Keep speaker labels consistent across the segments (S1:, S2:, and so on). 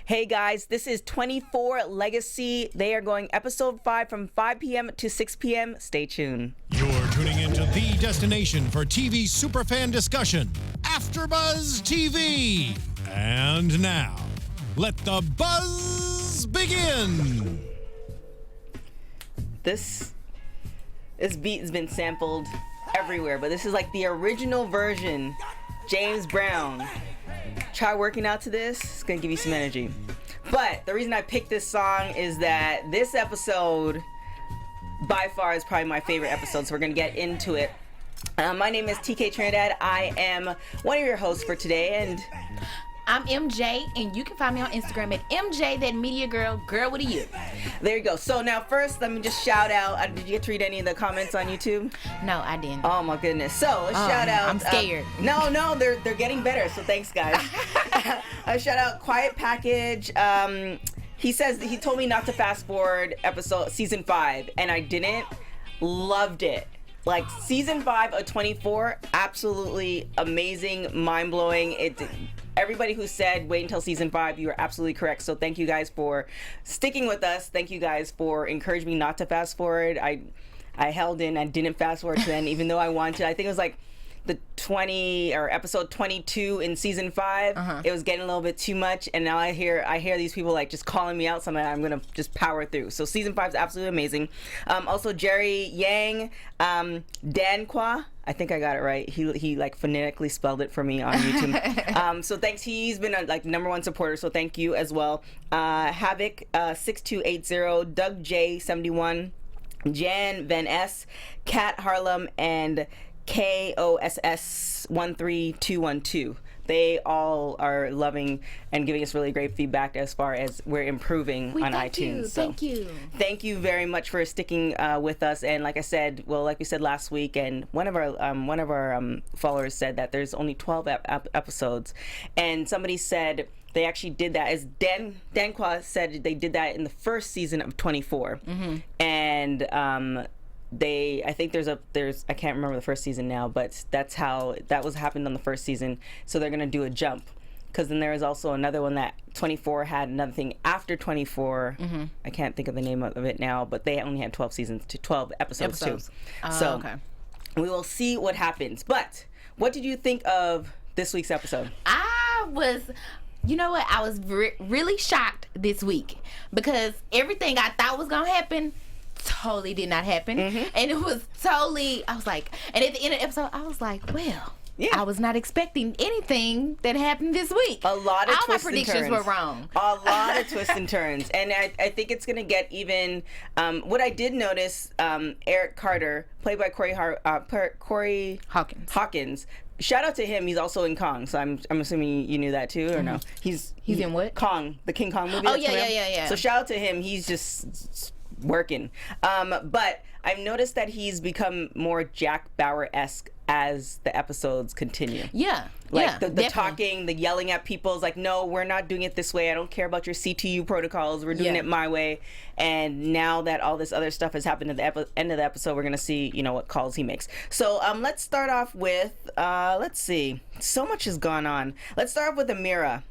S1: Hey guys, this is 24 Legacy. They are going episode 5 from 5 p.m. to 6 p.m. Stay tuned.
S2: You're tuning into the destination for TV superfan discussion, AFTERBUZZ TV. And now, let the buzz begin.
S1: This beat has been sampled everywhere, but this is like the original version. James Brown. Try working out to this. It's gonna give you some energy. But the reason I picked this song is that this episode by far is probably my favorite episode, so we're gonna get into it. My name is TK Trinidad. I am one of your hosts for today, and
S3: I'm MJ, and you can find me on Instagram at MJ, that media girl with a U.
S1: There you go. So now first, let me just shout out. Did you get to read any of the comments on YouTube?
S3: No, I didn't.
S1: Oh my goodness. So let's shout out.
S3: I'm scared.
S1: No, they're getting better. So thanks, guys. I shout out Quiet Package. He says he told me not to fast forward season 5, and I didn't. Loved it. Like season 5 of 24, absolutely amazing, mind blowing. Everybody who said wait until season 5, you are absolutely correct. So thank you guys for sticking with us. Thank you guys for encouraging me not to fast forward. I held in. I didn't fast forward to then, even though I wanted. I think it was like the episode 22 in season 5. It was getting a little bit too much, and now I hear these people like just calling me out. So I'm gonna just power through. So season 5 is absolutely amazing. Also Jerry Yang, Dan Kwa. I think I got it right. He like phonetically spelled it for me on YouTube. So thanks. He's been a like #1 supporter. So thank you as well. Havoc 6280, Doug J 71, Jan Van S, Kat Harlem, and KOSS 13212. They all are loving and giving us really great feedback as far as we're improving on iTunes.
S3: Thank you.
S1: Thank you very much for sticking with us. And like I said, like we said last week, and one of our followers said that there's only 12 episodes, and somebody said they actually did that. As Dan Kwa said, they did that in the first season of 24, and I think there's I can't remember the first season now, but that was happened on the first season. So they're gonna do a jump, because then there is also another one that 24 had another thing after 24. I can't think of the name of it now, but they only had 12 seasons to 12 episodes too. So
S3: okay.
S1: We will see what happens. But what did you think of this week's episode?
S3: You know what? I was really shocked this week, because everything I thought was gonna happen totally did not happen. And it was totally, I was like, and at the end of the episode, I was like, well, yeah. I was not expecting anything that happened this week.
S1: A lot of
S3: all
S1: twists
S3: my predictions
S1: and turns.
S3: were wrong.
S1: A lot of twists and turns. And I think it's going to get even. What I did notice, Eric Carter, played by Corey Hawkins. Shout out to him. He's also in Kong, so I'm assuming you knew that too, or no? He's in what? Kong, the King Kong movie.
S3: Oh yeah.
S1: So shout out to him. He's just working. But I've noticed that he's become more Jack Bauer-esque as the episodes continue.
S3: Yeah.
S1: Like the talking, the yelling at people is like, no, we're not doing it this way. I don't care about your CTU protocols. We're doing it my way. And now that all this other stuff has happened at the end of the episode, we're going to see, what calls he makes. So let's start off with, let's see. So much has gone on. Let's start off with Amira.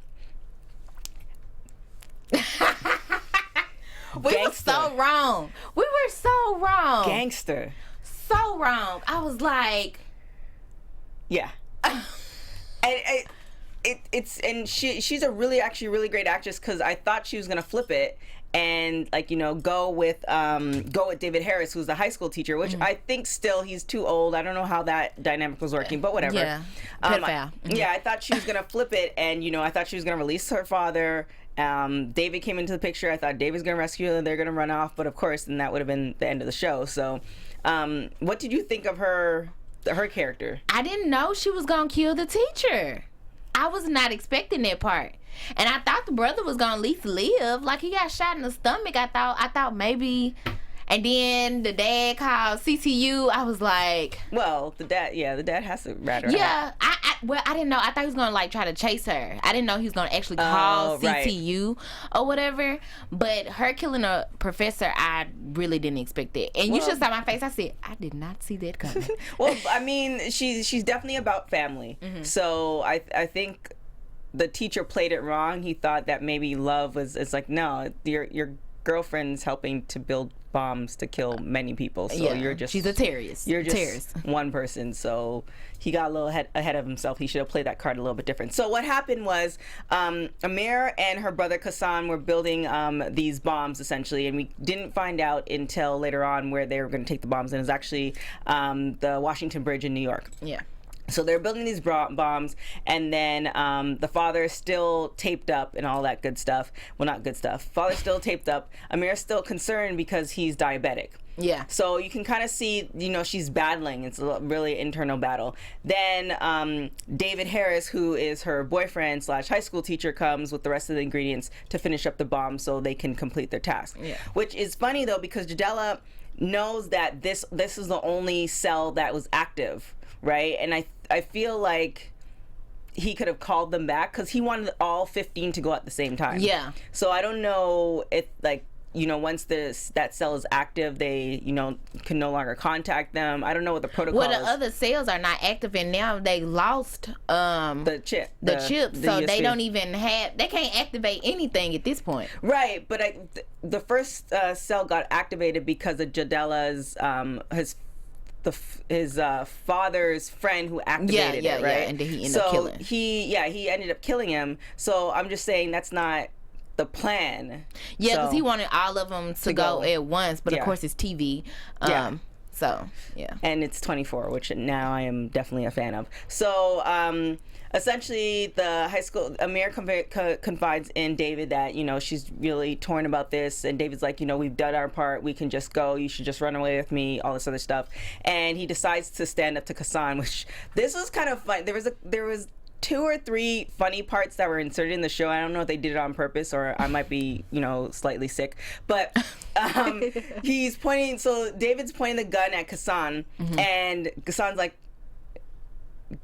S3: We were so wrong.
S1: Gangster.
S3: So wrong. I was like,
S1: yeah. And she's a really great actress, because I thought she was gonna flip it and go with David Harris, who's the high school teacher, which I think still he's too old. I don't know how that dynamic was working, but whatever.
S3: Yeah. Pedophile.
S1: Yeah, I thought she was gonna flip it, and I thought she was gonna release her father. David came into the picture. I thought David's gonna rescue her and they're gonna run off, but of course then that would have been the end of the show. So what did you think of her character?
S3: I didn't know she was gonna kill the teacher. I was not expecting that part. And I thought the brother was gonna at least live. Like, he got shot in the stomach. I thought maybe. And then the dad called CTU. I was like,
S1: well, the dad has to rat her out.
S3: Yeah, I didn't know. I thought he was gonna try to chase her. I didn't know he was gonna actually call CTU or whatever. But her killing a professor, I really didn't expect that. And you should saw my face. I said, I did not see that coming.
S1: Well, I mean, she's definitely about family. So I think the teacher played it wrong. He thought that maybe love was. It's like, no, your girlfriend's helping to build bombs to kill many people. So she's
S3: a terrorist.
S1: You're just one person. So he got a little ahead of himself. He should have played that card a little bit different. So what happened was Amir and her brother Kassan were building these bombs essentially, and we didn't find out until later on where they were going to take the bombs. And it was actually the Washington Bridge in New York.
S3: Yeah.
S1: So they're building these bombs, and then the father is still taped up and all that good stuff. Well, not good stuff. Father's still taped up. Amir's still concerned because he's diabetic.
S3: Yeah.
S1: So you can kind of see, she's battling. It's a really internal battle. Then David Harris, who is her boyfriend / high school teacher, comes with the rest of the ingredients to finish up the bomb so they can complete their task.
S3: Yeah.
S1: Which is funny, though, because Jadella knows that this is the only cell that was active. Right, and I feel like he could have called them back because he wanted all 15 to go at the same time.
S3: Yeah.
S1: So I don't know if once that cell is active, they can no longer contact them. I don't know what the protocol is.
S3: Well, the other cells are not active, and now they lost
S1: the chip,
S3: so they don't even they can't activate anything at this point.
S1: Right, but the first cell got activated because of Jadella's his father's friend who activated it, right?
S3: Yeah, and then he ended up killing him.
S1: He ended up killing him. So I'm just saying that's not the plan.
S3: Yeah, because he wanted all of them to go at once, but of course it's TV. So, yeah. And
S1: it's 24, which now I am definitely a fan of. So, essentially, the high school, Amir confides in David that, she's really torn about this. And David's like, we've done our part. We can just go. You should just run away with me, all this other stuff. And he decides to stand up to Kassan, which this was kind of fun. There was 2 or 3 funny parts that were inserted in the show. I don't know if they did it on purpose or I might be, slightly sick. But he's pointing, so David's pointing the gun at Kassan, and Kassan's like,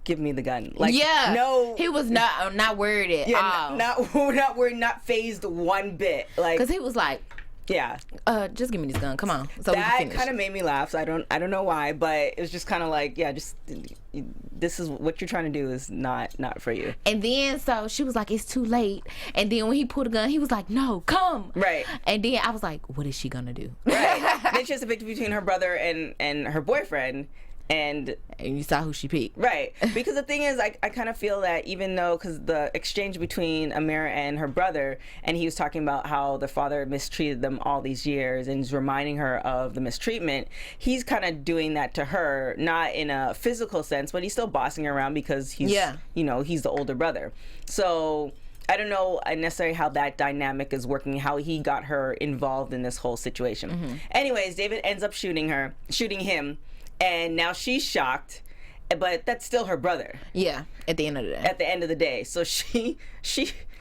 S1: give me the gun. Like, no.
S3: He was not worried at all.
S1: Not worried, not phased one bit. Like,
S3: because he was like, just give me this gun. Come on. So
S1: that kind of made me laugh. So I don't know why, but it was just kind of like, this is what you're trying to do is not for you.
S3: And then so she was like, it's too late. And then when he pulled a gun, he was like, no, come.
S1: Right.
S3: And then I was like, what is she gonna do?
S1: Right. Then she has to pick between her brother and her boyfriend. And
S3: you saw who she picked.
S1: Right. Because the thing is, I kind of feel that even though, because the exchange between Amir and her brother, and he was talking about how the father mistreated them all these years and he's reminding her of the mistreatment, he's kind of doing that to her, not in a physical sense, but he's still bossing her around because he's, he's the older brother. So I don't know necessarily how that dynamic is working, how he got her involved in this whole situation. Anyways, David ends up shooting him. And now she's shocked, but that's still her brother.
S3: Yeah, at the end of the day.
S1: At the end of the day. So she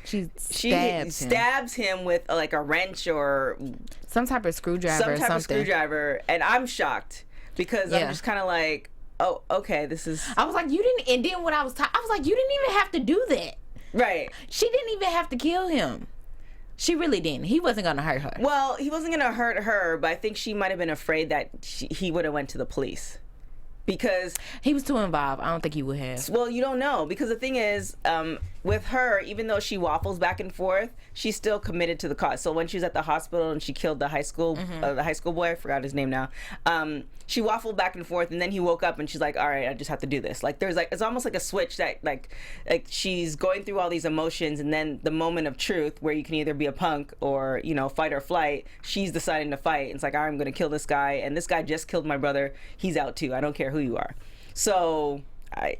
S1: stabs him with like a wrench or
S3: some type of screwdriver
S1: and I'm shocked because I'm just kind of like, oh, okay, this is.
S3: I was like, you didn't. And then when I was like, you didn't even have to do that.
S1: Right.
S3: She didn't even have to kill him. She really didn't. He wasn't going to hurt her.
S1: Well, he wasn't going to hurt her, but I think she might have been afraid that he would have went to the police. Because
S3: he was too involved. I don't think he would have.
S1: Well, you don't know. Because the thing is, with her, even though she waffles back and forth, she's still committed to the cause. So when she was at the hospital and she killed the high school boy, I forgot his name now, she waffled back and forth, and then he woke up and she's like, all right, I just have to do this. Like, there's like, it's almost like a switch that like she's going through all these emotions, and then the moment of truth where you can either be a punk or, fight or flight, she's deciding to fight. It's like, all right, I'm going to kill this guy, and this guy just killed my brother. He's out too. I don't care who you are. So I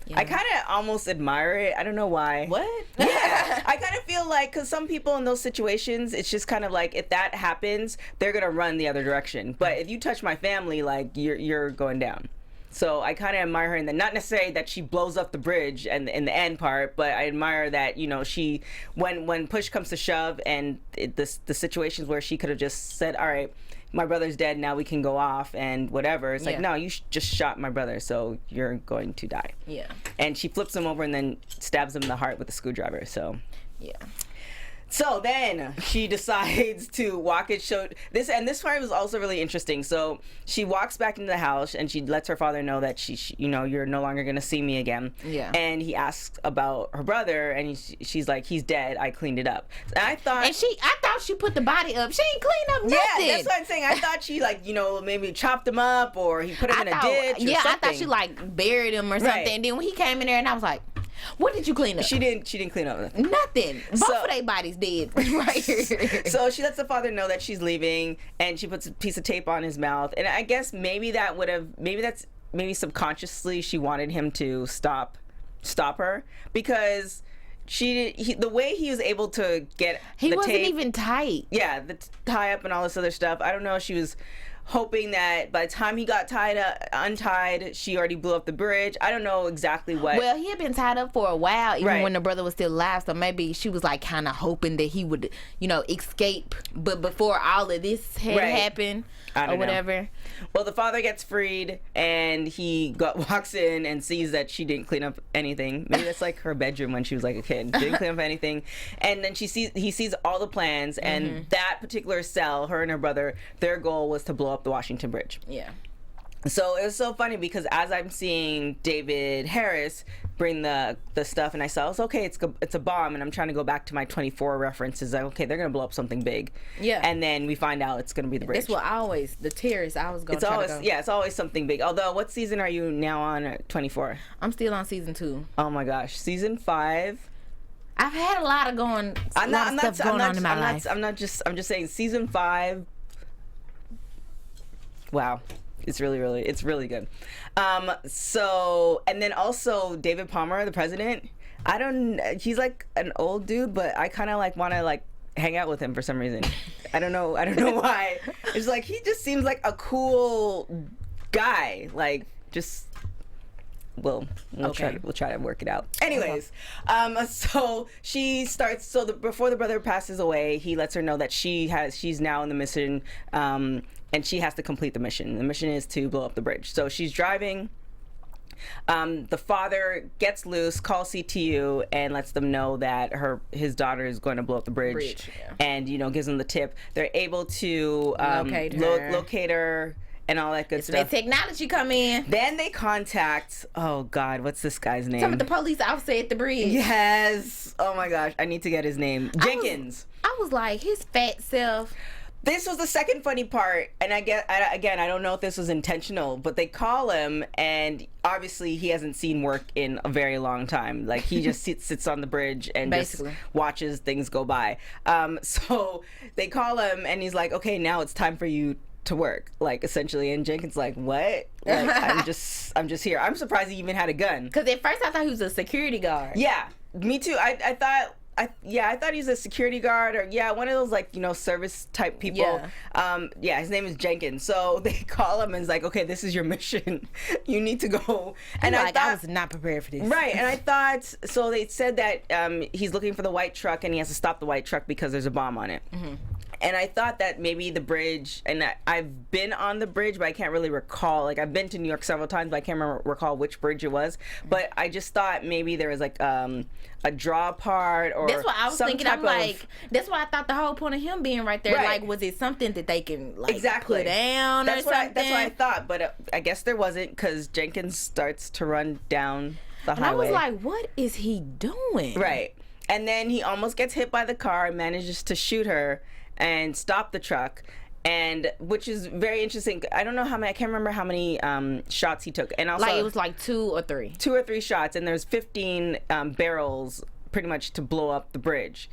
S1: kind of almost admire it. I don't know why.
S3: What?
S1: Yeah. I kind of feel like, because some people in those situations, it's just kind of like, if that happens, they're going to run the other direction. But if you touch my family, like, you're going down. So I kind of admire her in that. Not necessarily that she blows up the bridge and in the end part, but I admire that, she, when push comes to shove and the situations where she could have just said, all right, my brother's dead, now we can go off and whatever. It's like, no, you just shot my brother, so you're going to die. Yeah. And she flips him over and then stabs him in the heart with a screwdriver, so.
S3: Yeah.
S1: So then she decides to walk it. Show this, and this part was also really interesting. So she walks back into the house and she lets her father know that she you're no longer gonna see me again.
S3: Yeah.
S1: And he asks about her brother, and she's like, he's dead. I cleaned it up. And I thought
S3: she put the body up. She ain't clean up nothing.
S1: Yeah, that's what I'm saying. I thought she maybe chopped him up or he put him in a ditch. Or something.
S3: I thought she buried him or something.
S1: Right.
S3: And then when he came in there, and I was like, what did you clean up?
S1: She didn't clean up nothing.
S3: Nothing. Both of their bodies dead right here.
S1: So she lets the father know that she's leaving, and she puts a piece of tape on his mouth. And I guess maybe subconsciously she wanted him to stop her, because the way he was able to get
S3: he
S1: the
S3: wasn't
S1: tape,
S3: even tight.
S1: Yeah, the tie up and all this other stuff. I don't know if she was hoping that by the time he got untied, she already blew up the bridge. I don't know exactly what.
S3: Well, he had been tied up for a while, even
S1: Right.
S3: when the brother was still alive. So maybe she was kind of hoping that he would, escape. But before all of this had
S1: Right.
S3: happened,
S1: I don't
S3: or whatever.
S1: know. Well, the father gets freed, and he walks in and sees that she didn't clean up anything. Maybe that's like her bedroom when she was like a kid. Didn't clean up anything. And then he sees all the plans, and that particular cell, her and her brother, their goal was to blow up the Washington Bridge.
S3: Yeah.
S1: So it was so funny because as I'm seeing David Harris bring the stuff, and I saw, okay, it's a bomb, and I'm trying to go back to my 24 references. Like, okay, they're gonna blow up something big.
S3: Yeah.
S1: And then we find out it's gonna be the bridge.
S3: That's what the terrorists I was going to
S1: It's
S3: go.
S1: always it's always something big. Although, what season are you now on? 24.
S3: I'm still on season 2.
S1: Oh my gosh, season 5.
S3: I've had a lot of stuff going on in my life.
S1: I'm just saying season 5. Wow. It's really good. So, and then also David Palmer, the president, he's like an old dude, but I kind of want to hang out with him for some reason. I don't know why. It's he just seems like a cool guy. We'll try to work it out. Anyways, so she starts. So before the brother passes away, he lets her know that she's now in the mission, and she has to complete the mission. The mission is to blow up the bridge. So she's driving. The father gets loose, calls CTU, and lets them know that his daughter is going to blow up the bridge,
S3: yeah.
S1: and gives them the tip. They're able to locate her. And all that good stuff.
S3: The technology come in.
S1: Then they contact, oh God, what's this guy's name?
S3: Some of the police officer at the bridge.
S1: Yes. Oh my gosh, I need to get his name. Jenkins.
S3: I was like, his fat self.
S1: This was the second funny part, and I don't know if this was intentional, but they call him, and obviously he hasn't seen work in a very long time. He just sits on the bridge and
S3: basically
S1: just watches things go by. So they call him, and he's like, okay, now it's time for you to work, essentially. And Jenkins what? I'm just here. I'm surprised he even had a gun.
S3: Because at first I thought he was a security guard.
S1: Yeah, me too. I thought he was a security guard, or one of those service type people. Yeah. His name is Jenkins. So they call him and it's okay, this is your mission. You need to go. And I
S3: was not prepared for this.
S1: Right, and I thought, so they said that he's looking for the white truck and he has to stop the white truck because there's a bomb on it. Mm-hmm. And I thought that maybe the bridge, and I've been on the bridge, but I can't really recall. I've been to New York several times, but I can't recall which bridge it was. But I just thought maybe there was a draw part or
S3: that's what I was thinking. I'm that's why I thought the whole point of him being right there.
S1: Right.
S3: Was it something that they can
S1: exactly
S3: put down
S1: that's
S3: or something?
S1: That's what I thought, but I guess there wasn't, because Jenkins starts to run down the highway.
S3: I was like, what is he doing?
S1: Right. And then he almost gets hit by the car and manages to shoot her and stop the truck, and which is very interesting. I don't know how many. I can't remember how many shots he took, and also
S3: it was 2 or 3.
S1: 2 or 3 shots, and there's 15 barrels pretty much to blow up the bridge.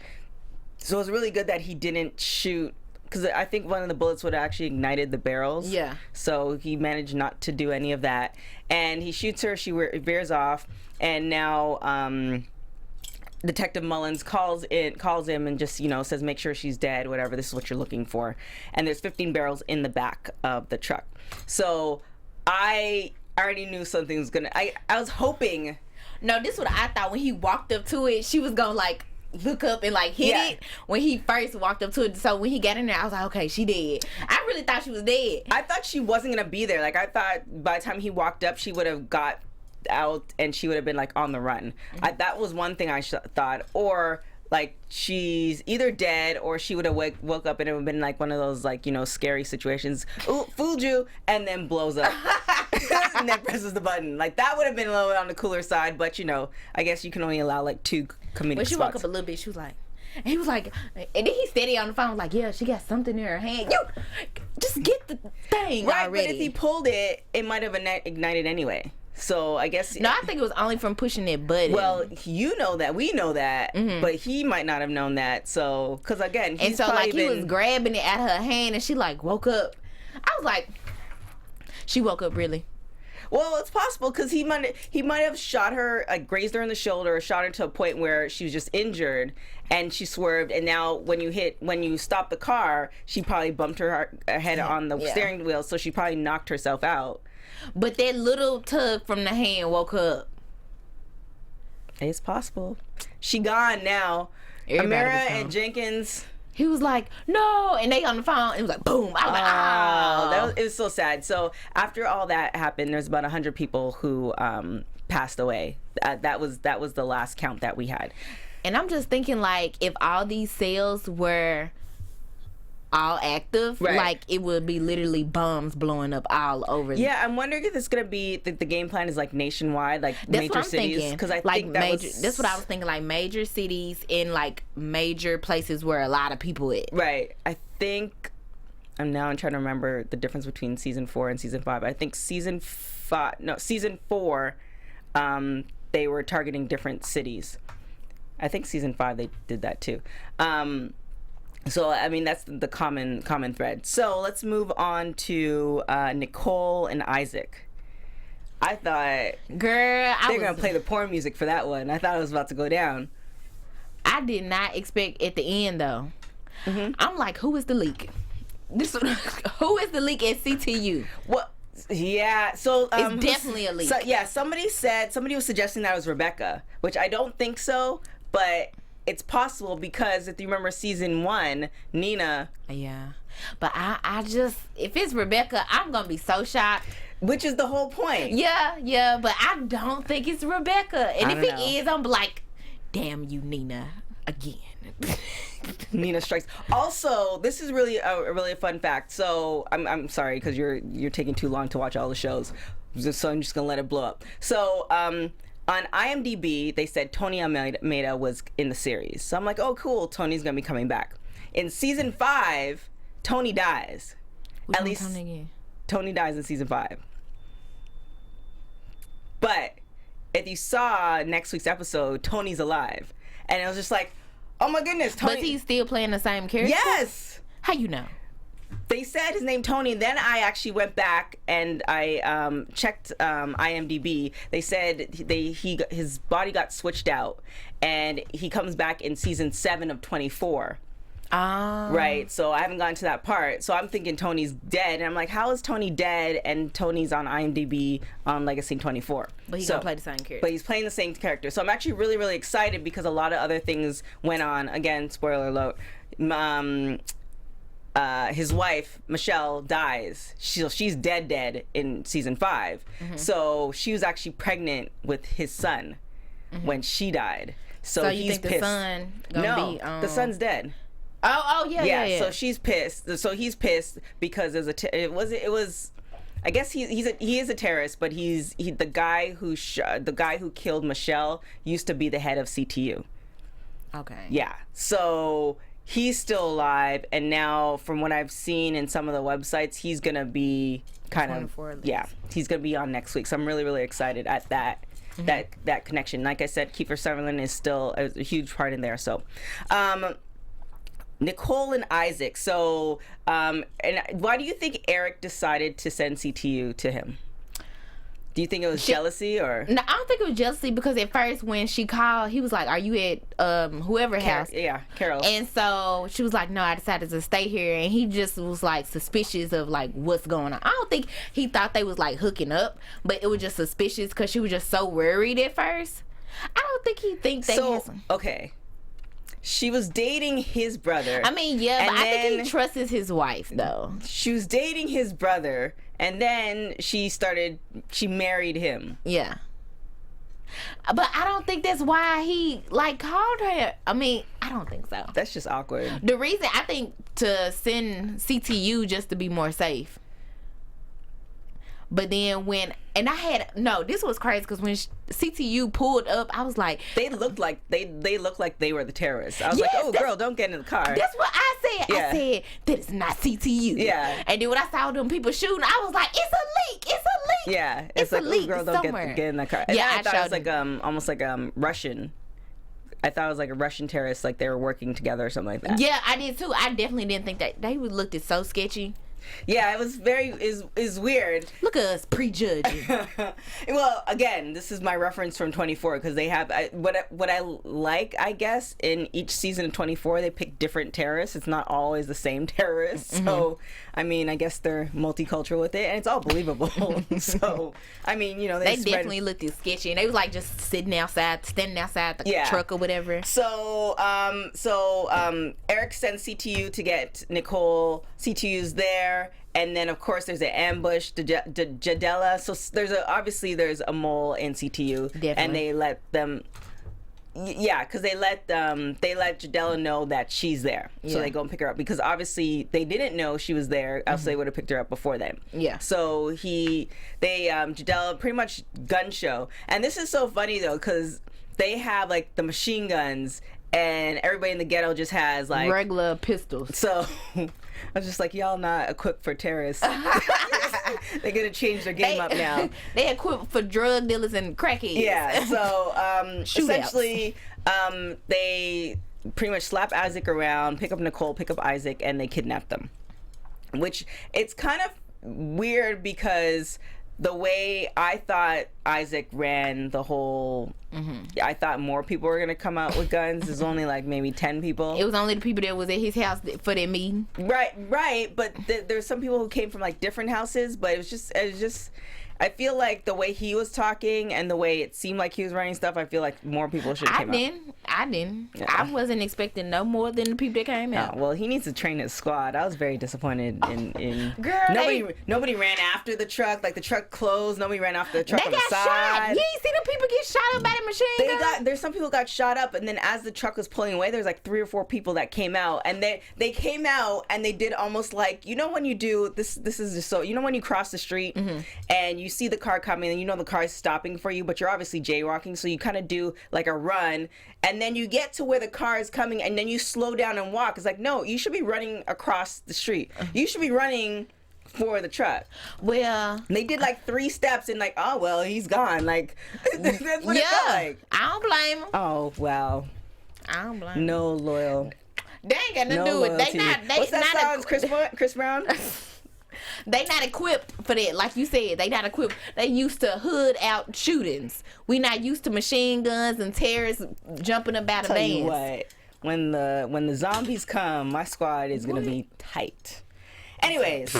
S1: So it was really good that he didn't shoot, because I think one of the bullets would have actually ignited the barrels. Yeah. So he managed not to do any of that, and he shoots her. She veers off, and now Detective Mullins calls him and just says, make sure she's dead, whatever, this is what you're looking for. And there's 15 barrels in the back of the truck. So I already knew something was gonna, I was hoping.
S3: No, this is what I thought when he walked up to it. She was gonna look up and hit it when he first walked up to it. So when he got in there, I was like, okay, she dead. I really thought she was dead.
S1: I thought she wasn't gonna be there. I thought by the time he walked up, she would have got out and she would have been on the run. Mm-hmm. That was one thing I thought, or like she's either dead or she would have woke up and it would have been like one of those like, you know, scary situations. Ooh, fooled you, and then blows up. And then presses the button. Like that would have been a little bit on the cooler side, but you know, I guess you can only allow like 2 comedic
S3: But she
S1: spots.
S3: woke up a little bit. She was like, and he was like, and then he steady on the phone like, yeah, she got something in her hand. You just get the thing
S1: right,
S3: already.
S1: but if he pulled it, it might have ignited anyway. So I guess
S3: no, I think it was only from pushing that button.
S1: well, you know that, we know that,
S3: Mm-hmm.
S1: but he might not have known that. So because again, he's
S3: and so
S1: probably
S3: like he was grabbing it at her hand, and she like woke up. I was like, she woke up really.
S1: Well, it's possible because he might have shot her, like grazed her in the shoulder, shot her to a point where she was just injured, and she swerved. And now when you stop the car, she probably bumped her head on the steering wheel, so she probably knocked herself out.
S3: But that little tug from the hand woke her up.
S1: It's possible. She gone now.
S3: Everybody
S1: Amir
S3: was gone.
S1: and Jenkins.
S3: He was like, no, and they on the phone. It was like, boom. I was like, oh.
S1: It was so sad. So after all that happened, there's about 100 people who passed away. That was the last count that we had.
S3: And I'm just thinking, like, if all these cells were all active,
S1: Right.
S3: like, it would be literally bombs blowing up all over.
S1: Yeah, I'm wondering if it's gonna be the game plan is like nationwide, like
S3: That's
S1: major
S3: what I'm
S1: cities.
S3: thinking.
S1: Because I
S3: like
S1: think that
S3: major.
S1: was
S3: That's what I was thinking. Like major cities in like major places where a lot of people at.
S1: right. I think I'm trying to remember the difference between season 4 and season 5. I think season 4, they were targeting different cities. I think season 5 they did that too. So I mean that's the common thread. So let's move on to Nicole and Isaac. I thought
S3: Girl,
S1: they're gonna play the porn music for that one. I thought it was about to go down.
S3: I did not expect at the end though.
S1: Mm-hmm.
S3: I'm like, who is the leak? Who is the leak at CTU?
S1: Well, yeah. So
S3: It's definitely a leak.
S1: So, yeah, somebody was suggesting that it was Rebecca, which I don't think so, but it's possible because if you remember season 1, Nina.
S3: Yeah, but I just, if it's Rebecca, I'm gonna be so shocked.
S1: Which is the whole point.
S3: Yeah, but I don't think it's Rebecca. And
S1: I
S3: if
S1: don't
S3: it
S1: know.
S3: is, I'm like, damn you, Nina, again.
S1: Nina strikes. Also, this is really a fun fact. So I'm sorry because you're taking too long to watch all the shows, so I'm just gonna let it blow up. So on IMDb, they said Tony Almeida was in the series. So I'm like, oh cool, Tony's gonna be coming back. In season 5, Tony dies.
S3: Which
S1: At
S3: one,
S1: least
S3: Tony again?
S1: Tony dies in season 5. But if you saw next week's episode, Tony's alive, and it was just like, oh my goodness, Tony.
S3: But he's still playing the same character?
S1: Yes.
S3: How you know?
S1: They said his name Tony. Then I actually went back and I checked IMDb. They said his body got switched out, and he comes back in season 7 of 24. Right. So I haven't gotten to that part. So I'm thinking Tony's dead, and I'm like, how is Tony dead? And Tony's on IMDb on Legacy 24.
S3: But he's gonna play the same character.
S1: But he's playing the same character. So I'm actually really, really excited because a lot of other things went on. Again, spoiler alert. His wife Michelle dies. She's dead in season 5. Mm-hmm. So she was actually pregnant with his son when she died. So
S3: you
S1: he's
S3: think
S1: pissed.
S3: the son gonna be?
S1: The son's dead.
S3: Oh yeah.
S1: So she's pissed. So he's pissed because it was. I guess he is a terrorist, but the guy who killed Michelle used to be the head of CTU.
S3: Okay.
S1: Yeah. So he's still alive, and now from what I've seen in some of the websites, he's gonna be he's gonna be on next week. So I'm really, really excited at that. That connection. Like I said, Kiefer Sutherland is still a huge part in there. So, Nicole and Isaac. So, and why do you think Eric decided to send CTU to him? Do you think it was jealousy or?
S3: No, I don't think it was jealousy because at first when she called, he was like, "Are you at whoever house?"
S1: Yeah, Carol.
S3: And so she was like, "No, I decided to stay here." And he just was like suspicious of like what's going on. I don't think he thought they was like hooking up, but it was just suspicious because she was just so worried at first. I don't think he thinks they had some.
S1: Okay. She was dating his brother.
S3: I mean, yeah, but I think he trusts his wife though.
S1: She was dating his brother, and then she married him.
S3: Yeah. But I don't think that's why he like called her. I mean, I don't think so.
S1: That's just awkward.
S3: The reason I think to send CTU just to be more safe. But then this was crazy because when CTU pulled up, I was like,
S1: they looked like they were the terrorists. I was like, oh girl, don't get in the car.
S3: That's what I said.
S1: Yeah.
S3: I said that is not CTU.
S1: Yeah.
S3: And then when I saw them people shooting, I was like, it's a leak. It's a leak.
S1: Yeah.
S3: It's
S1: like,
S3: a leak.
S1: oh girl, don't get in the car. And
S3: yeah,
S1: I thought it was
S3: showed
S1: like almost like Russian. I thought it was like a Russian terrorist, like they were working together or something like that.
S3: Yeah, I did too. I definitely didn't think that they looked so sketchy.
S1: Yeah, it was is weird.
S3: Look at us prejudging.
S1: Well, again, this is my reference from 24 because they have what I like, I guess, in each season of 24 they pick different terrorists. It's not always the same terrorists. Mm-hmm. So, I mean, I guess they're multicultural with it, and it's all believable. So, I mean, you know,
S3: they definitely looked sketchy, and they was like just standing outside the truck or whatever.
S1: So, Eric sends CTU to get Nicole. CTU's there. And then, of course, there's an ambush to Jadella. So there's a mole in CTU,
S3: definitely. And they
S1: let them, because they let Jadella know that she's there. So they go and pick her up because obviously they didn't know she was there, else they would have picked her up before then.
S3: Yeah.
S1: So Jadella pretty much gun show, and this is so funny though because they have like the machine guns, and everybody in the ghetto just has like
S3: regular pistols.
S1: So. I was just like, y'all not equipped for terrorists. They're gonna change their game up now.
S3: They equipped for drug dealers and crackheads.
S1: Yeah. So essentially, they pretty much slap Isaac around, pick up Nicole, pick up Isaac, and they kidnap them. Which it's kind of weird because the way I thought Isaac ran the whole, I thought more people were gonna come out with guns. There's only like maybe 10 people.
S3: It was only the people that was at his house for their meeting.
S1: Right. But there's some people who came from like different houses. But it was just. I feel like the way he was talking and the way it seemed like he was running stuff, I feel like more people should have came out.
S3: I didn't.
S1: Yeah.
S3: I wasn't expecting no more than the people that came out.
S1: Well, he needs to train his squad. I was very disappointed in
S3: Girl,
S1: nobody ran after the truck. Like the truck closed. Nobody ran after the truck
S3: they
S1: on the
S3: got
S1: side.
S3: shot. You ain't see the people get shot up by the machine gun?
S1: There's some people got shot up, and then as the truck was pulling away, there's like 3 or 4 people that came out, and they came out and they did almost like, you know when you do this is just so, you know when you cross the street and you see the car coming and you know the car is stopping for you, but you're obviously jaywalking, so you kind of do like a run, and then you get to where the car is coming and then you slow down and walk. It's like, no, you should be running across the street. You should be running for the truck.
S3: Well,
S1: they did like 3 steps and like, oh well, he's gone. Like that's what it felt like.
S3: I don't blame him.
S1: Oh well.
S3: I don't blame him.
S1: No loyal.
S3: They ain't got nothing to do with it.
S1: What's that song? Chris Brown?
S3: They not equipped for that. Like you said, they not equipped. They used to hood out shootings. We not used to machine guns and terrorists jumping about the vans.
S1: Tell you what, when the zombies come, my squad is gonna be tight. Anyways,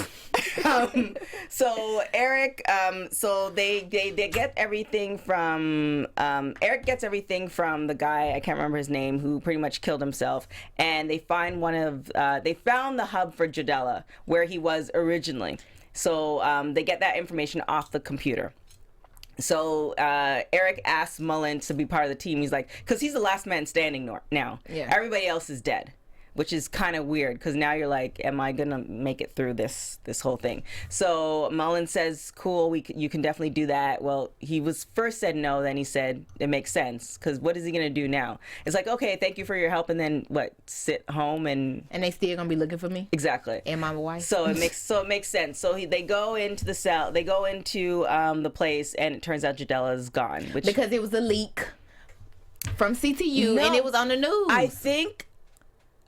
S1: so Eric, so they get everything from Eric gets everything from the guy, I can't remember his name, who pretty much killed himself, and they find they found the hub for Jadella where he was originally. So they get that information off the computer. So Eric asks Mullen to be part of the team. He's like, because he's the last man standing now. Yeah. Everybody else is dead. Which is kind of weird because now you're like, am I gonna make it through this whole thing? So Mullen says, cool, you can definitely do that. Well, he was first said no, then he said it makes sense because what is he gonna do now? It's like, okay, thank you for your help, and then what? Sit home and
S3: they still gonna be looking for me?
S1: Exactly.
S3: Am I my wife?
S1: So it makes sense. So they go into the cell, they go into the place, and it turns out Jadella's gone,
S3: because it was a leak from CTU and it was on the news.
S1: I think.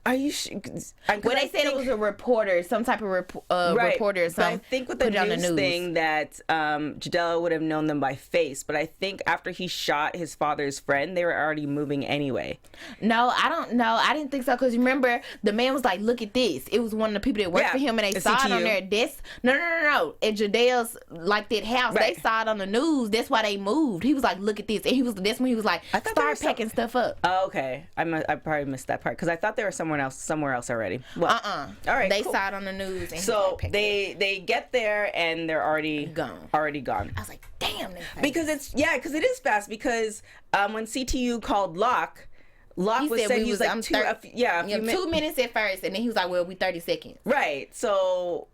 S1: Are you sure?
S3: Well, they said it was a reporter, some type of reporter or something.
S1: But I think with the news thing that Jadella would have known them by face. But I think after he shot his father's friend, they were already moving anyway.
S3: No, I don't know. I didn't think so. Because remember, the man was like, look at this. It was one of the people that worked for him, and they saw it on their desk. No. At Jadel's, like, that house, they saw it on the news. That's why they moved. He was like, look at this. And that's when he was like, start packing stuff up.
S1: Oh, okay. I probably missed that part. Because I thought they were somewhere else already. Well, all right.
S3: They saw it on the news. And
S1: so they get there and they're already gone.
S3: I was like, damn.
S1: Because it is fast. Because when CTU called Locke, Locke
S3: He
S1: was
S3: said
S1: saying
S3: we
S1: he was
S3: was,
S1: like
S3: I'm
S1: two, a few
S3: 2 minutes at first, and then he was like, well, we 30 seconds.
S1: Right. So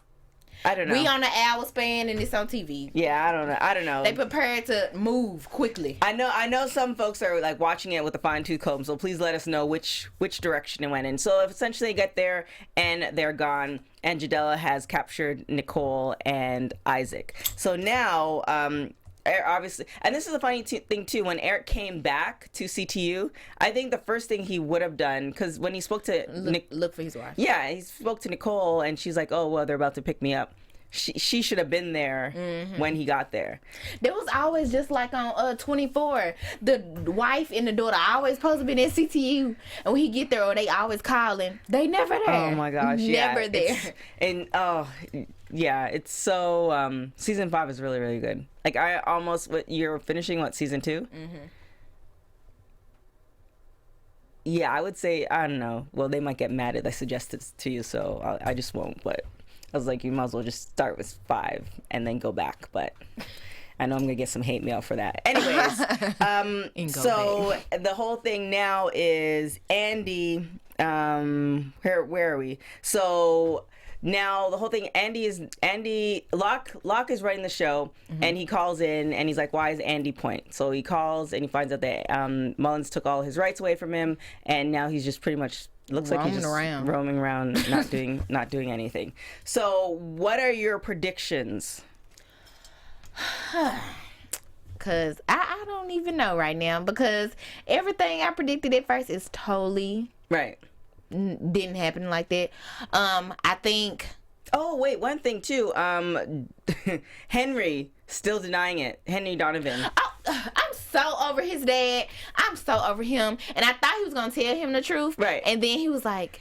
S1: I don't know.
S3: We on an hour span, and it's on TV.
S1: Yeah, I don't know.
S3: They prepared to move quickly.
S1: I know some folks are like watching it with a fine-tooth comb, so please let us know which direction it went in. So essentially they get there and they're gone, and Jadella has captured Nicole and Isaac. So now obviously, and this is a funny thing too, when Eric came back to CTU, I think the first thing he would have done, because when he spoke to
S3: look for his wife.
S1: Yeah, he spoke to Nicole, and she's like, oh, well, they're about to pick me up. She should have been there when he got there.
S3: There was always just like on 24, the wife and the daughter always supposed to be at CTU, and when he get there, or they always calling, they never there.
S1: Oh my gosh,
S3: never there.
S1: And yeah, it's so season 5 is really, really good. Like I almost, you're finishing season 2? Yeah, I would say, I don't know. Well, they might get mad if I suggest it to you, so I just won't. But I was like, you might as well just start with 5 and then go back. But I know I'm gonna get some hate mail for that. Anyways, so the whole thing now is Andy. Where are we? So now the whole thing, Locke is running the show, and he calls in and he's like, why is Andy point? So he calls and he finds out that Mullins took all his rights away from him, and now he's just pretty much looks like he's just roaming around, not doing anything. So what are your predictions?
S3: Because I don't even know right now, because everything I predicted at first is totally
S1: right.
S3: Didn't happen like that. I think.
S1: Oh wait, one thing too. Henry still denying it. Henry Donovan.
S3: Oh, I'm so over his dad. I'm so over him. And I thought he was gonna tell him the truth.
S1: Right.
S3: And then he was like,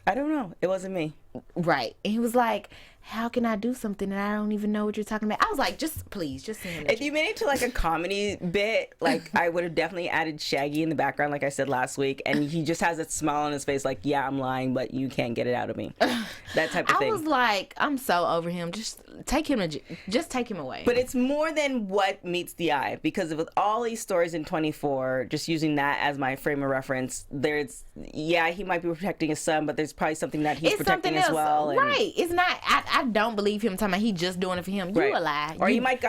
S1: I don't know. It wasn't me.
S3: Right. And he was like, how can I do something and I don't even know what you're talking about? I was like, just please, just say him.
S1: If you made it to like a comedy bit, like I would have definitely added Shaggy in the background, like I said last week, and he just has a smile on his face, like, yeah, I'm lying, but you can't get it out of me. That type of thing.
S3: I was like, I'm so over him. Just take him away.
S1: But it's more than what meets the eye, because with all these stories in 24, just using that as my frame of reference, he might be protecting his son, but there's probably something that he's protecting as well. And,
S3: right. It's not. I don't believe him talking about he just doing it for him. You a lie.
S1: Or you might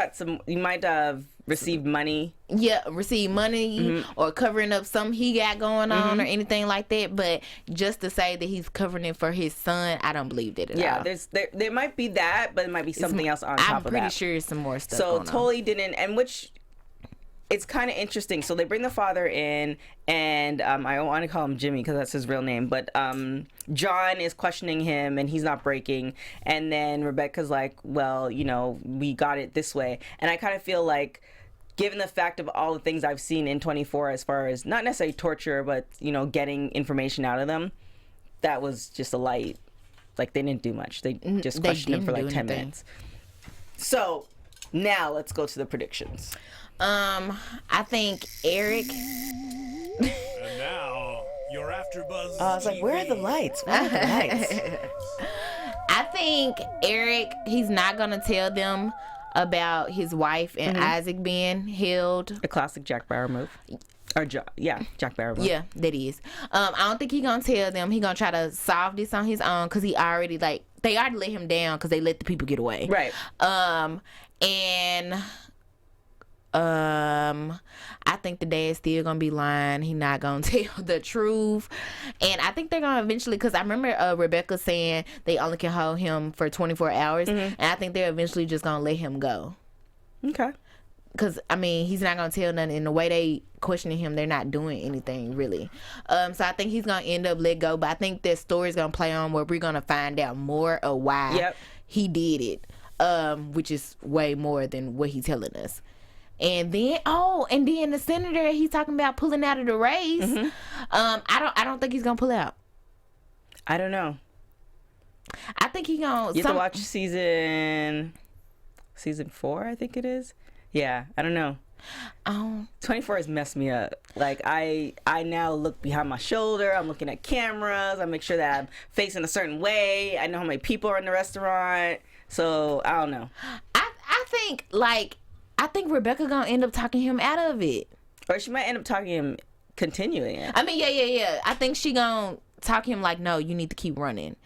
S1: have received money.
S3: Yeah, receive money or covering up something he got going on or anything like that. But just to say that he's covering it for his son, I don't believe that at all.
S1: Yeah, there might be that, but it might be something else on top of that.
S3: I'm pretty sure it's some more stuff.
S1: So totally didn't, and which. It's kind of interesting. So they bring the father in, and I want to call him Jimmy because that's his real name. But John is questioning him, and he's not breaking. And then Rebecca's like, well, we got it this way. And I kind of feel like, given the fact of all the things I've seen in 24 as far as not necessarily torture, but, getting information out of them, that was just a light. Like, they didn't do much. They just questioned him for like 10 minutes. So now let's go to the predictions.
S3: I think Eric.
S4: And now you're AfterBuzz.
S1: I was like, where are the lights? Where are the lights?
S3: I think Eric, he's not gonna tell them about his wife and Isaac being held.
S1: A classic Jack Bauer move. Jack Bauer move.
S3: Yeah, that is. I don't think he's gonna tell them. He's gonna try to solve this on his own, because they already let him down because they let the people get away.
S1: Right.
S3: And I think the dad's still gonna be lying. He's not gonna tell the truth, and I think they're gonna eventually. Because I remember Rebecca saying they only can hold him for 24 hours, and I think they're eventually just gonna let him go.
S1: Okay.
S3: Because he's not gonna tell nothing. In the way they questioning him, they're not doing anything really. So I think he's gonna end up let go. But I think this story's gonna play on where we're gonna find out more of why he did it, which is way more than what he's telling us. And then the senator, he's talking about pulling out of the race. I don't think he's gonna pull out.
S1: I don't know.
S3: I think he's gonna.
S1: You have to watch season 4, I think it is. Yeah, I don't know. 24 has messed me up. Like I now look behind my shoulder. I'm looking at cameras. I make sure that I'm facing a certain way. I know how many people are in the restaurant. So I don't know.
S3: I think Rebecca gonna end up talking him out of it.
S1: Or she might end up talking him continuing it.
S3: I mean, yeah. I think she gonna talk him like, no, you need to keep running.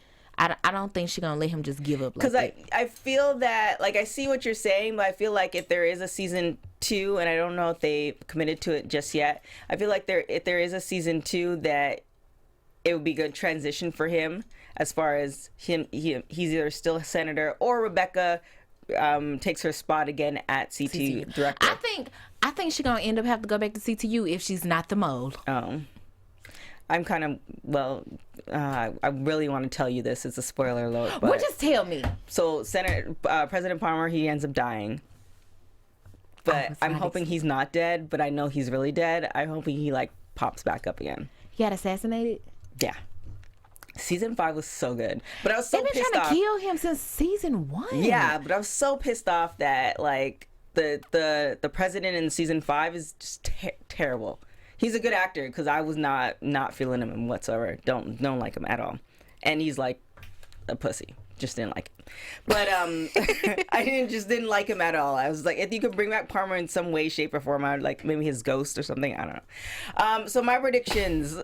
S3: I don't think she gonna let him just give up like that.
S1: Because I feel that, like, I see what you're saying, but I feel like if there is a season 2, and I don't know if they committed to it just yet, I feel like if there is a season 2, that it would be a good transition for him, as far as he's either still a senator or Rebecca takes her spot again at CTU director.
S3: I think she's gonna end up having to go back to CTU if she's not the mole.
S1: Oh. I'm kind of, I really want to tell you this. It's a spoiler alert. But,
S3: Well, just tell me.
S1: So President Palmer, he ends up dying. But I'm hoping he's not dead, but I know he's really dead. I'm hoping he, like, pops back up again.
S3: He got assassinated?
S1: Yeah. Season 5 was so good. But I was so pissed off.
S3: They've been trying to kill him since season 1.
S1: Yeah, but I was so pissed off that, like, the president in season 5 is just terrible. He's a good actor, because I was not feeling him whatsoever. Don't like him at all. And he's like a pussy. Just didn't like him. But I didn't like him at all. I was like, if you could bring back Palmer in some way, shape, or form, I'd like maybe his ghost or something. I don't know. So my predictions.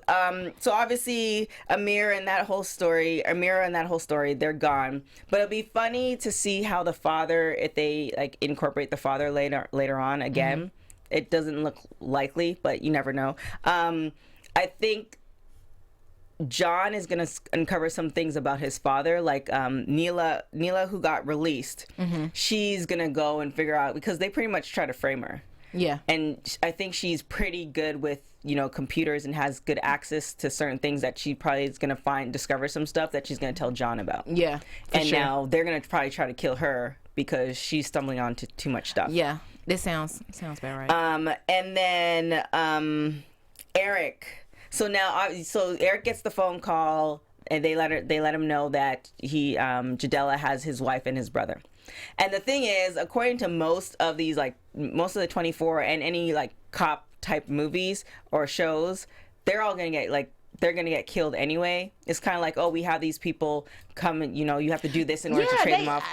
S1: So obviously Amir and that whole story, they're gone. But it'll be funny to see how the father, if they like incorporate the father later on again. Mm-hmm. It doesn't look likely, but you never know. I think John is going to uncover some things about his father. Like Neela, who got released, she's going to go and figure out, because they pretty much try to frame her.
S3: Yeah. And
S1: I think she's pretty good with, computers and has good access to certain things that she probably is going to discover some stuff that she's going to tell John about.
S3: Yeah.
S1: And now they're going to probably try to kill her because she's stumbling on to too much stuff.
S3: Yeah. This sounds about right.
S1: And then Eric. So now, Eric gets the phone call, and they let him know that Jadella has his wife and his brother. And the thing is, according to most of the 24 and any like cop type movies or shows, they're all gonna get killed anyway. It's kind of like, oh, we have these people come and, you have to do this in order to trade them off.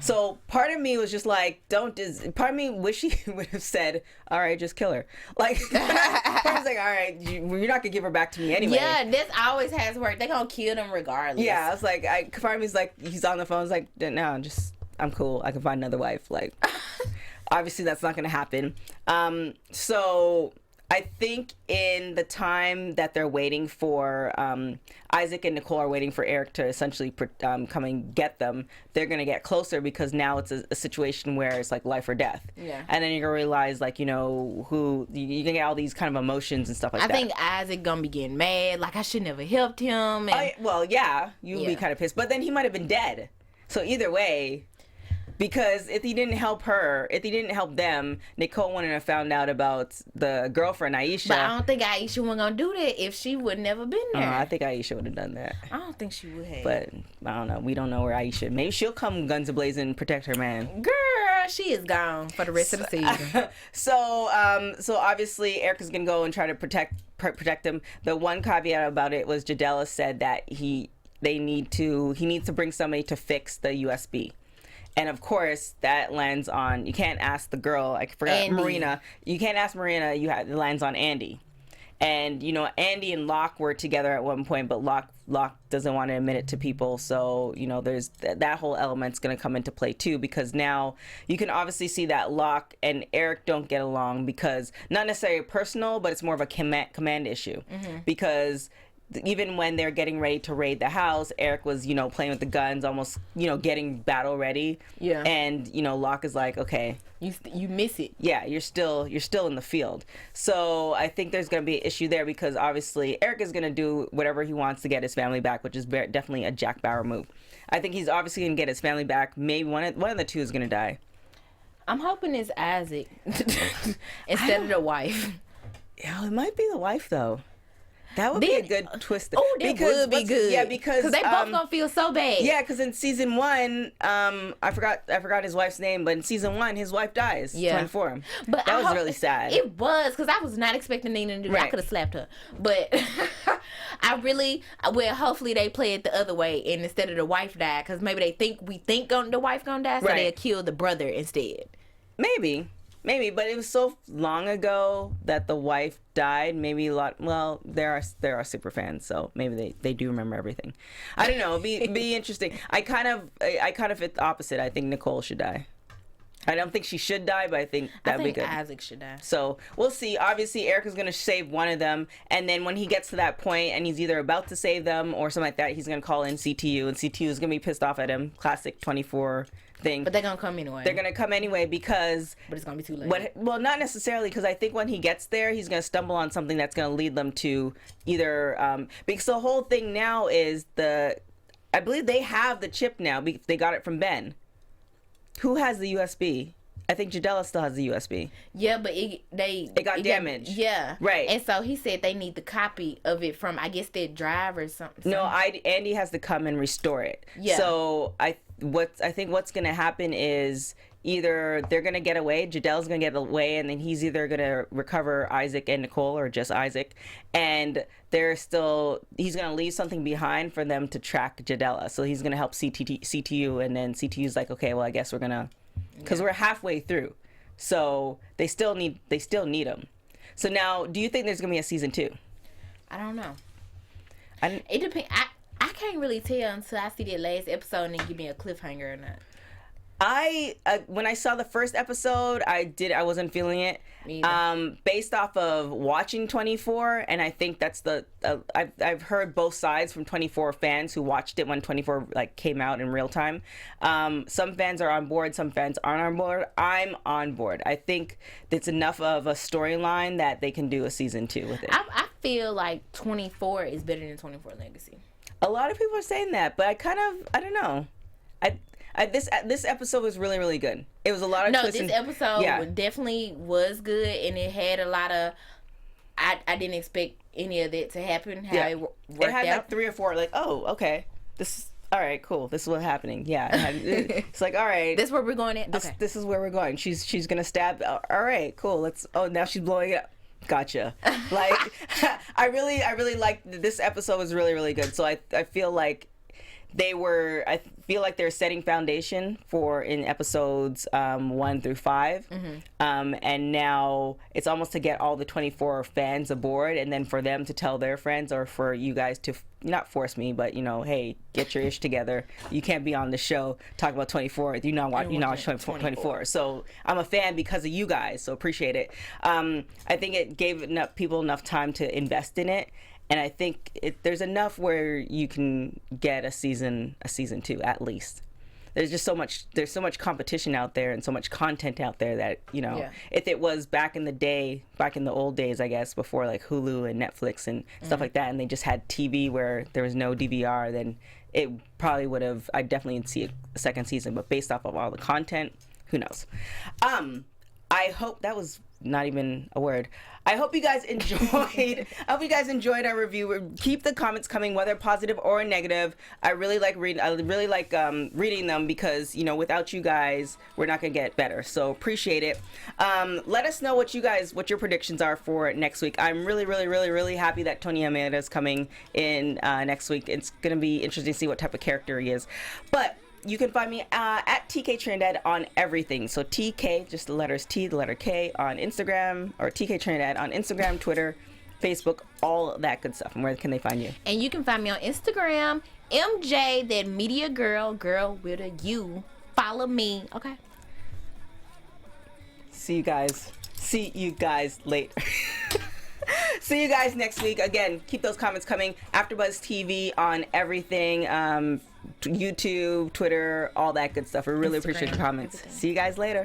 S1: So part of me was just like, part of me wish he would have said, all right, just kill her. Like, part of me's like, all right, you're not gonna give her back to me anyway.
S3: Yeah, this always has worked. They're gonna kill them regardless.
S1: Yeah, I was like, part of me's like, he's on the phone. It's like, no, I'm cool. I can find another wife. Like, obviously that's not gonna happen. So I think in the time that they're waiting for, Isaac and Nicole are waiting for Eric to essentially come and get them, they're going to get closer, because now it's a situation where it's like life or death.
S3: Yeah.
S1: And then you're going to realize, like, who, you can get all these kind of emotions and stuff like that.
S3: I think Isaac going to be getting mad, like, I should never helped him. And...
S1: well, yeah, you'd be kind of pissed. But then he might have been dead. So either way... Because if he didn't help them, Nicole wouldn't have found out about the girlfriend, Aisha.
S3: But I don't think Aisha wasn't going to do that if she would never been there.
S1: I think Aisha would have done that.
S3: I don't think she would have.
S1: But I don't know. We don't know where Aisha... Maybe she'll come guns a-blazing and protect her man.
S3: Girl, she is gone for the rest of the season.
S1: So obviously Eric is going to go and try to protect him. The one caveat about it was Jadella said that he needs to bring somebody to fix the USB. And of course, that lands on, you can't ask the girl, I forgot, Andy. Marina. You can't ask Marina, it lands on Andy. And, Andy and Locke were together at one point, but Locke doesn't want to admit it to people. So, there's that whole element's going to come into play too, because now you can obviously see that Locke and Eric don't get along, because not necessarily personal, but it's more of a command issue. Mm-hmm. Because even when they're getting ready to raid the house, Eric was, playing with the guns, almost, getting battle ready. Yeah. And, Locke is like, okay.
S3: You miss it.
S1: Yeah, you're still in the field. So I think there's going to be an issue there, because obviously Eric is going to do whatever he wants to get his family back, which is definitely a Jack Bauer move. I think he's obviously going to get his family back. Maybe one of the two is going to die.
S3: I'm hoping it's Isaac instead of the wife.
S1: Yeah, it might be the wife, though. That would be a good twist.
S3: Oh, that would be good.
S1: Yeah, because
S3: they both gonna feel so bad.
S1: Yeah, because in season 1, I forgot his wife's name, but in season 1, his wife dies. Yeah, trying for him. But that was really sad.
S3: It was, because I was not expecting Nina to do that. Right. I could have slapped her, but hopefully they play it the other way, and instead of the wife die, because maybe we think the wife gonna die, so they'll kill the brother instead.
S1: Maybe. Maybe, but it was so long ago that the wife died. Maybe a lot. Well, there are super fans, so maybe they do remember everything. I don't know. Be interesting. I kind of fit the opposite. I think Nicole should die. I don't think she should die, but I think that'd be good.
S3: Isaac should die.
S1: So we'll see. Obviously, Erica's gonna save one of them, and then when he gets to that point, and he's either about to save them or something like that, he's gonna call in CTU, and CTU is gonna be pissed off at him. Classic 24 thing.
S3: But they're gonna come anyway.
S1: They're gonna come anyway because.
S3: But it's gonna be too late.
S1: Well, not necessarily, because I think when he gets there, he's gonna stumble on something that's gonna lead them to either. Because the whole thing now is I believe they have the chip now. They got it from Ben. Who has the USB? I think Jadella still has the USB.
S3: Yeah, but it
S1: got damaged.
S3: Yeah.
S1: Right.
S3: And so he said they need the copy of it from, I guess, their drive or something.
S1: No, Andy has to come and restore it.
S3: Yeah.
S1: So I think what's gonna happen is either they're gonna get away, Jadel's gonna get away, and then he's either gonna recover Isaac and Nicole or just Isaac, and he's gonna leave something behind for them to track Jadella. So he's gonna help CTU, and then CTU's like, okay, well, I guess we're gonna, because we're halfway through, so they still need him. So now, do you think there's gonna be a season 2?
S3: I don't know. It depends. I can't really tell until I see that last episode and then give me a cliffhanger or not.
S1: When I saw the first episode, I wasn't feeling it. Based off of watching 24, and I think that's I've heard both sides from 24 fans who watched it when 24 came out in real time. Some fans are on board, some fans aren't on board. I'm on board. I think it's enough of a storyline that they can do a season 2 with it.
S3: I feel like 24 is better than 24 Legacy.
S1: A lot of people are saying that, but I don't know. This episode was really, really good. It was a lot of twists.
S3: This episode definitely was good, and it had a lot of. I didn't expect any of that to happen. How it worked out. It had
S1: 3 or 4. Oh, okay, this is all right. Cool. This is what's happening. Yeah, it's all right.
S3: This is where we're going at.
S1: This is where we're going. She's gonna stab. All right, cool. Now she's blowing it up. Gotcha. I really liked this episode. Was really, really good. So I feel like I feel like they're setting foundation for in episodes 1 through 5, and now it's almost to get all the 24 fans aboard, and then for them to tell their friends, or for you guys to not force me, but hey, get your ish together. You can't be on the show talk about 24. You not watch 24. So I'm a fan because of you guys. So appreciate it. I think it gave people enough time to invest in it. And I think there's enough where you can get a season 2 at least. There's so much competition out there and so much content out there that if it was back in the old days, I guess, before Hulu and Netflix and stuff like that, and they just had TV where there was no DVR, then it probably would have. I'd definitely see a second season. But based off of all the content, who knows? I hope that was not even a word. I hope you guys enjoyed our review. Keep the comments coming, whether positive or negative. I really like reading them because without you guys, we're not gonna get better. So appreciate it. Let us know what your predictions are for next week. I'm really, really, really, really happy that Tony Amanda is coming in next week. It's gonna be interesting to see what type of character he is. But you can find me at TK Trinidad on everything. So TK, just the letters T, the letter K on Instagram, or TK Trinidad on Instagram, Twitter, Facebook, all that good stuff. And where can they find you?
S3: And you can find me on Instagram, MJ, that media girl with a U. Follow me, okay?
S1: See you guys later. See you guys next week. Again, keep those comments coming. AfterBuzz TV on everything. YouTube, Twitter, all that good stuff. We really appreciate your comments. Everything. See you guys later.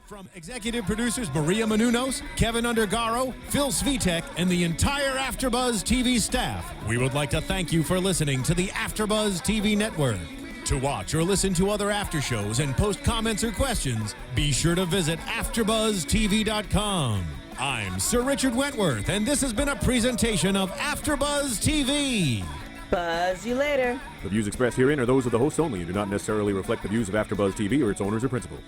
S2: From executive producers Maria Menounos, Kevin Undergaro, Phil Svitek, and the entire AfterBuzz TV staff, we would like to thank you for listening to the AfterBuzz TV network. To watch or listen to other after shows and post comments or questions, be sure to visit AfterBuzzTV.com. I'm Sir Richard Wentworth, and this has been a presentation of AfterBuzz TV.
S1: Buzz you later.
S5: The views expressed herein are those of the hosts only and do not necessarily reflect the views of AfterBuzz TV or its owners or principals.